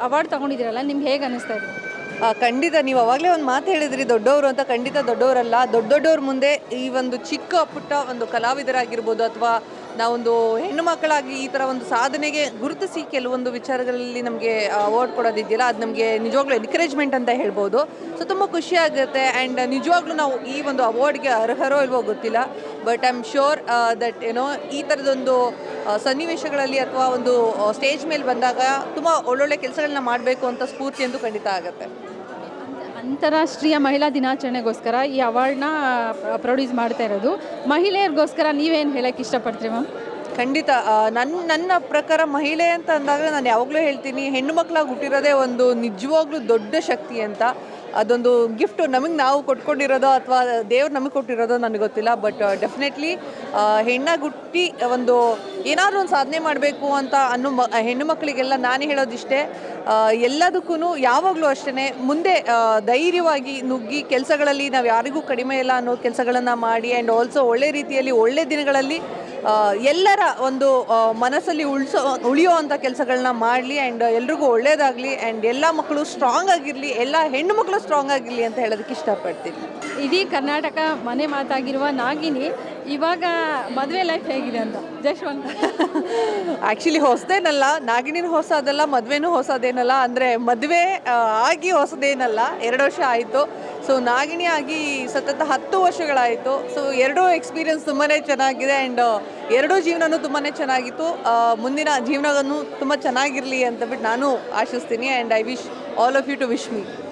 Award ತೊಗೊಂಡಿದ್ದೀರಲ್ಲ, ನಿಮ್ಗೆ ಹೇಗೆ ಅನ್ನಿಸ್ತಾ ಇದೆ? ಖಂಡಿತ ನೀವು ಅವಾಗಲೇ ಒಂದು ಮಾತು ಹೇಳಿದ್ರಿ ದೊಡ್ಡವರು ಅಂತ. ಖಂಡಿತ ದೊಡ್ಡವರಲ್ಲ, ದೊಡ್ಡವ್ರ ಮುಂದೆ ಈ ಒಂದು ಚಿಕ್ಕ ಪುಟ್ಟ ಒಂದು ಕಲಾವಿದರಾಗಿರ್ಬೋದು ಅಥವಾ ನಾವೊಂದು ಹೆಣ್ಣು ಮಕ್ಕಳಾಗಿ ಈ ಥರ ಒಂದು ಸಾಧನೆಗೆ ಗುರುತಿಸಿ ಕೆಲವೊಂದು ವಿಚಾರಗಳಲ್ಲಿ ನಮಗೆ ಅವಾರ್ಡ್ ಕೊಡೋದಿದೆಯಲ್ಲ, ಅದು ನಮಗೆ ನಿಜವಾಗ್ಲೂ ಎನ್ಕರೇಜ್ಮೆಂಟ್ ಅಂತ ಹೇಳ್ಬೋದು. ಸೊ ತುಂಬ ಖುಷಿ ಆಗುತ್ತೆ. ಆ್ಯಂಡ್ ನಿಜವಾಗ್ಲೂ ನಾವು ಈ ಒಂದು ಅವಾರ್ಡ್ಗೆ ಅರ್ಹರೋ ಇಲ್ವೋ ಗೊತ್ತಿಲ್ಲ, but I am sure that ಏನೋ ಈ ಥರದೊಂದು ಸನ್ನಿವೇಶಗಳಲ್ಲಿ ಅಥವಾ ಒಂದು ಸ್ಟೇಜ್ ಮೇಲೆ ಬಂದಾಗ ತುಂಬ ಒಳ್ಳೊಳ್ಳೆ ಕೆಲಸಗಳನ್ನ ಮಾಡಬೇಕು ಅಂತ ಸ್ಫೂರ್ತಿ ಅಂತೂ ಖಂಡಿತ ಆಗುತ್ತೆ. ಅಂತಾರಾಷ್ಟ್ರೀಯ ಮಹಿಳಾ ದಿನಾಚರಣೆಗೋಸ್ಕರ ಈ ಅವಾರ್ಡ್ನ ಪ್ರೊಡ್ಯೂಸ್ ಮಾಡ್ತಾ ಇರೋದು. ಮಹಿಳೆಯರಿಗೋಸ್ಕರ ನೀವೇನು ಹೇಳೋಕ್ಕೆ ಇಷ್ಟಪಡ್ತೀರಿ ಮ್ಯಾಮ್? ಖಂಡಿತ ನನ್ನ ಪ್ರಕಾರ ಮಹಿಳೆ ಅಂತ ಅಂದಾಗ ನಾನು ಯಾವಾಗಲೂ ಹೇಳ್ತೀನಿ, ಹೆಣ್ಣು ಮಕ್ಕಳಾಗಿ ಹುಟ್ಟಿರೋದೇ ಒಂದು ನಿಜವಾಗ್ಲೂ ದೊಡ್ಡ ಶಕ್ತಿ ಅಂತ. ಅದೊಂದು ಗಿಫ್ಟು ನಮಗೆ ನಾವು ಕೊಟ್ಕೊಂಡಿರೋದೋ ಅಥವಾ ದೇವ್ರು ನಮಗೆ ಕೊಟ್ಟಿರೋದೋ ನನಗೆ ಗೊತ್ತಿಲ್ಲ. ಬಟ್ ಡೆಫಿನೆಟ್ಲಿ ಹೆಣ್ಣಾಗಿ ಹುಟ್ಟಿ ಒಂದು ಏನಾದರೂ ಒಂದು ಸಾಧನೆ ಮಾಡಬೇಕು ಅಂತ ಹೆಣ್ಣು ಮಕ್ಕಳಿಗೆಲ್ಲ ನಾನು ಹೇಳೋದಿಷ್ಟೇ, ಎಲ್ಲದಕ್ಕೂ ಯಾವಾಗಲೂ ಅಷ್ಟೇ ಮುಂದೆ ಧೈರ್ಯವಾಗಿ ನುಗ್ಗಿ ಕೆಲಸಗಳಲ್ಲಿ ನಾವು ಯಾರಿಗೂ ಕಡಿಮೆ ಇಲ್ಲ ಅನ್ನೋ ಕೆಲಸಗಳನ್ನು ಮಾಡಿ ಆ್ಯಂಡ್ ಆಲ್ಸೋ ಒಳ್ಳೆ ರೀತಿಯಲ್ಲಿ ಒಳ್ಳೆ ದಿನಗಳಲ್ಲಿ ಎಲ್ಲರ ಒಂದು ಮನಸ್ಸಲ್ಲಿ ಉಳಿಯೋ ಅಂಥ ಕೆಲಸಗಳನ್ನ ಮಾಡಲಿ ಆ್ಯಂಡ್ ಎಲ್ರಿಗೂ ಒಳ್ಳೇದಾಗಲಿ ಆ್ಯಂಡ್ ಎಲ್ಲ ಮಕ್ಕಳು ಸ್ಟ್ರಾಂಗ್ ಆಗಿರಲಿ, ಎಲ್ಲ ಹೆಣ್ಣು ಮಕ್ಕಳು ಸ್ಟ್ರಾಂಗ್ ಆಗಿರಲಿ ಅಂತ ಹೇಳೋದಕ್ಕೆ ಇಷ್ಟಪಡ್ತೀನಿ. ಇಡೀ ಕರ್ನಾಟಕ ಮನೆ ಮಾತಾಗಿರುವ ನಾಗಿನಿ ಇವಾಗ ಮದುವೆ ಲೈಫ್ ಹೇಗಿದೆ ಅಂತ ಜಶ್ವಂತ? ಆ್ಯಕ್ಚುಲಿ ಹೊಸದೇನಲ್ಲ, ನಾಗಿಣಿನೂ ಹೊಸದಲ್ಲ, ಮದುವೆನೂ ಹೊಸದೇನಲ್ಲ. ಅಂದರೆ ಮದುವೆ ಆಗಿ ಹೊಸದೇನಲ್ಲ, 2 ವರ್ಷ ಆಯಿತು. ಸೊ ನಾಗಿಣಿ ಆಗಿ ಸತತ 10 ವರ್ಷಗಳಾಯಿತು. ಸೊ ಎರಡೂ ಎಕ್ಸ್ಪೀರಿಯನ್ಸ್ ತುಂಬಾ ಚೆನ್ನಾಗಿದೆ ಆ್ಯಂಡ್ ಎರಡೂ ಜೀವನನೂ ತುಂಬಾ ಚೆನ್ನಾಗಿತ್ತು. ಮುಂದಿನ ಜೀವನವನ್ನು ತುಂಬ ಚೆನ್ನಾಗಿರಲಿ ಅಂತ ಬಿಟ್ಟು ನಾನು ಆಶಿಸ್ತೀನಿ. And I wish all of you to wish me.